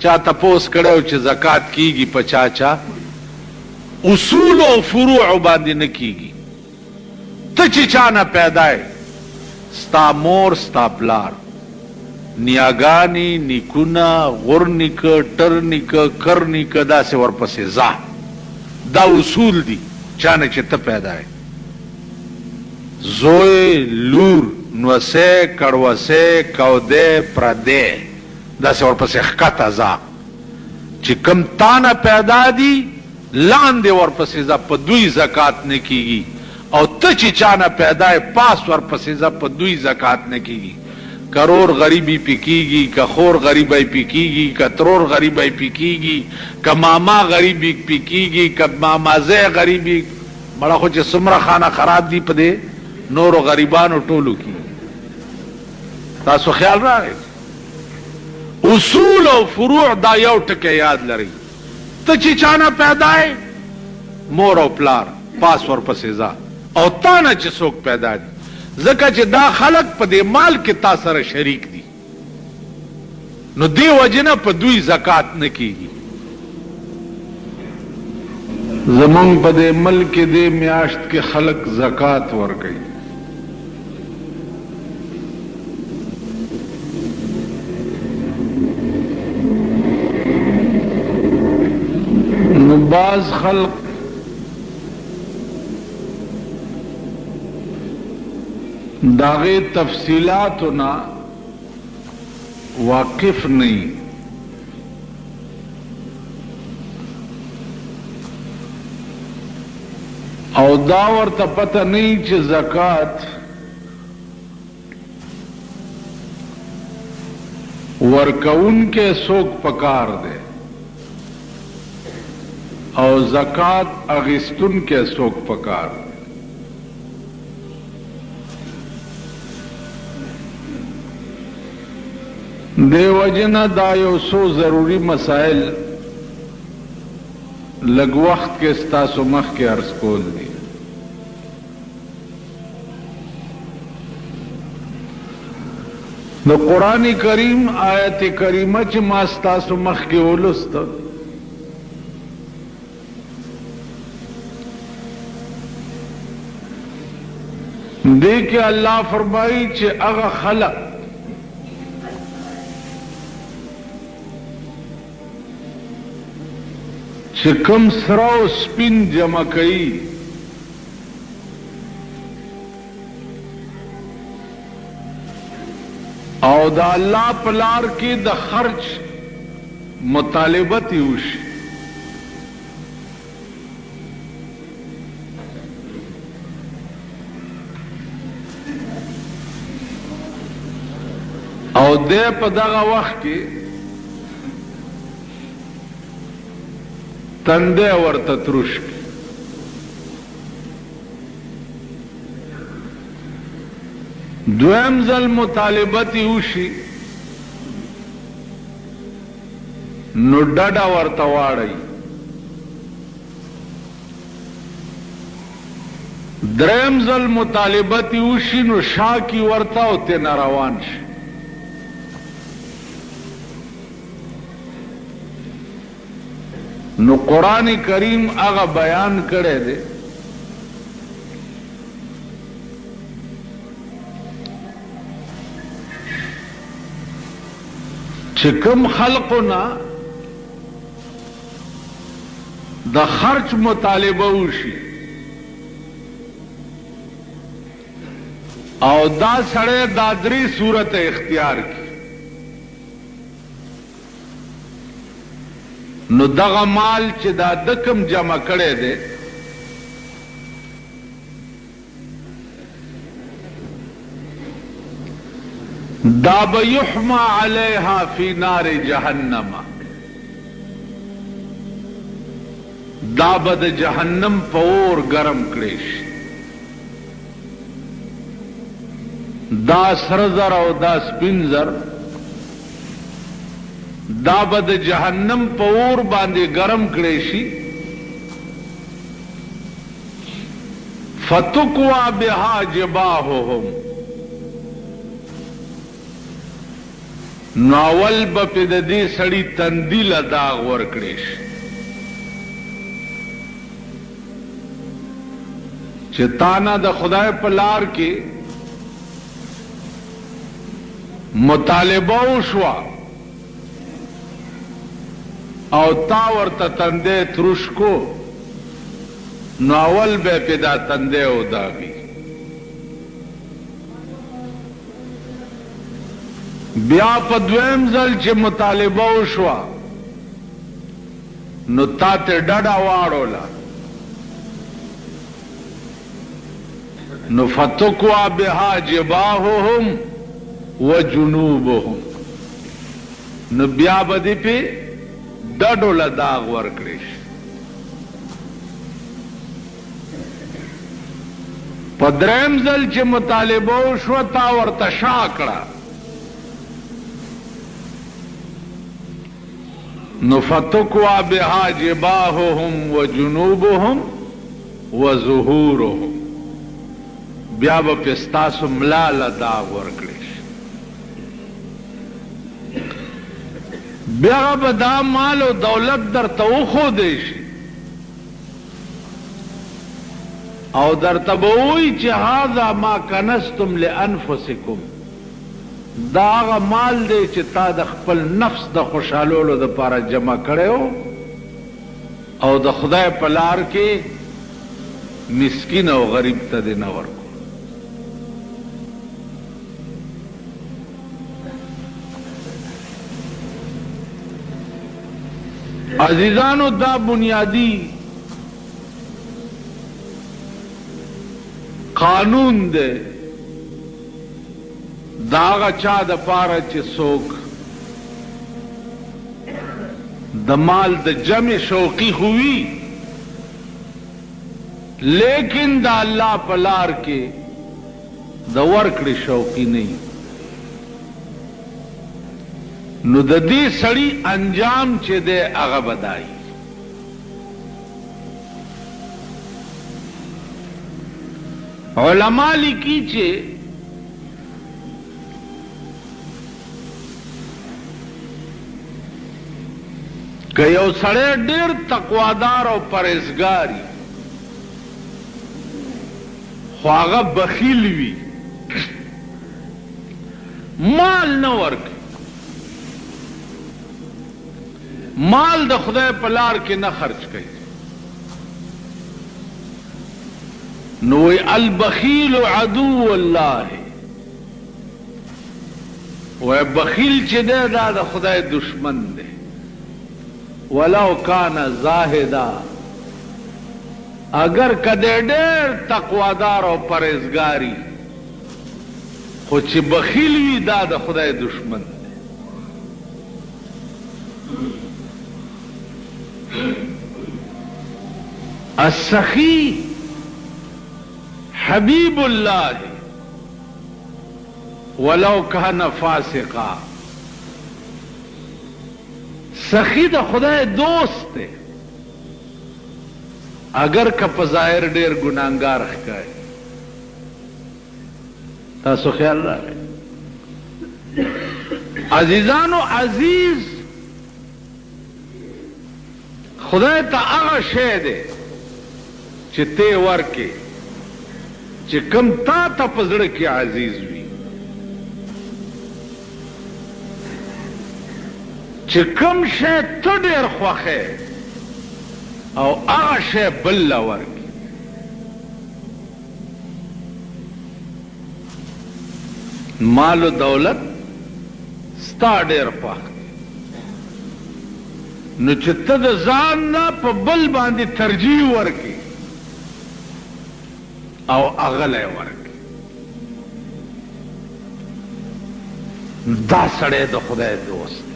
چا تپوس کړو چې زکات کیږي په چا اصول او فروع باندې نه کیږي. ته چې چا نه پیدا یې، ستا مور ستا پلار، نیاګانی، نیکونه، غور نیکه، ټر نیکه، کر نیکه، داسې ورپسې ځه. دا اصول دي چا نه چې ته پیدا یې. زوی، لور، نوسه، کړوسه، کوده، پرده، داسې ورپسې ښکته ځه. چې کم تا نه پیدا دي لاندې ورپسې ځه، په دوی زکات نه کیږي. او ته چې چا نه پیدا یې پاس ورپسې ځه، په دوی زکات نه کیږي. کرور غریبی پی کیږي، که خور غریبی پی کیږي، که ترور غریبی پی کیږي، که ماما غریبی پی کیږي، که مامازه غریبی. مړه خو چې څومره خانه خراب دي په دې نورو غریبانو ټولو کې. تاسو خیال راغی؟ اصول او فروع دا یو ټکی یاد لرئ. ته چې چا نه پیدا یې، مور او پلار، پاس ورپسې ځه. او تا نه چې څوک پیدا دي، ځکه چې دا خلق په دې مال کې تا سره شریک دي، نو دې وجې نه په دوی زکات نه کیږي. زمونږ په دې ملک کې دې میاشت کې خلق زکات ورکوي. نو بعض خلق داغے تفصیلاتنا واقف نہیں. او دا ورته پته نہیں چې زکات ورکون کے سوک پکار دے او زکات اغیستن کے سوک پکار دے. دیو جنا دا یو سو ضروری مسائل لگ وقت کے ستاسو مخ کے عرض کول دی. دا قرآن کریم آیت کریمہ چی ما ستاسو مخ کے ولست دے کہ اللہ فرمائی چی اغا خلق چې کم سره او سپین جمع کوي او د الله په لار کې د خرچ مطالبت یې وشي، او د په دغه وخت کې تندے ورته تروش کی. دویم ځل مطالبت یوشي نو ډډه ورته واړی. دریم ځل مطالبت یوشي نو شاکی ورته او تینا روان شي. نو قرآن کریم اغا بیان کرے دے چکم خلقنا دا خرچ مطالبہ وشي او دا سڑے دادری صورت اختیار کی. نو دغه مال چې دا دکم جمع کړی دی دا به یحما علیها فی نار جهنم، دا به د جهنم په اور ګرم کړی شي. دا سره زر او دا سپین زر دا به د جهنم په اور باندې ګرم کړی شي. فتقوا بها جباههم، ناول بپی د دې سړی تندیل داغ ورکړي چې تانا د خدای په لار کې مطالبه وشوه او تا ورته تندی تروش کو نو اول به پیدا تندی وداغي بیا په دویم ځل چې مطالبه وشوه نو تا ته ډډه واړوله نو فتقوا بها جباههم وجنوبهم نو بیا به دې پې ډډو له داغ ورکړي په دریم ځل چې مطالبه وشوه تا ورته شا کړه نو فتقوا بها جباههم وجنوبهم وظهورهم بیا به پې ستاسو ملا له داغ ورکړي بیا به دا مال او دولت درته وښودی شي او درته به ووایي چې هذا ما کنزتم لانفسکم دا هغه مال دی چې تا د خپل نفس د خوشحالولو دپاره جمع کړی او د خدای په لار کې مسکین او غریب ته دې نه ورکو عزیزانو دا بنیادی قانون دے داغا چا دا پارا چی سوک دا مال دا جمع شوقی ہوئی لیکن دا اللہ پلار کے دا ورکڑی شوقی نہیں نو د دې سړی انجام چې دی هغه بدای علما لیکي چې که یو سړی ډېر تقوادار او پرهیزګار خو هغه بخیل وي مال نه ورکوي مال د خدای په لار کې نه خرچ کوي نو وی البخیل عدو الله وی بخیل چې دی دا د خدای دشمن دی ولو کان زاهدا اگر کده ډېر تقوادار او پرهیزګاری خو چې بخیل وي دا د خدای دشمن دی السخی حبیب اللہ ولو کان فاسقا سخی دا خدای دوست ہے اگر که په ظاهر ډیر ګناهګار ښکاري تاسو خیال راغی عزیزانو عزیز خدای ته هغه شی دی چې ته ورکې چې کم تا ته په زړه کې عزیز وي چې کم شی ته ډېر خوښې او هغه شی بل له ورکې مال و دولت ستا ډېر خوښ نو چې ته د ځان نه په بل باندې ترجیح ورکې او هغه له ورکې دا سړی د خدای دوست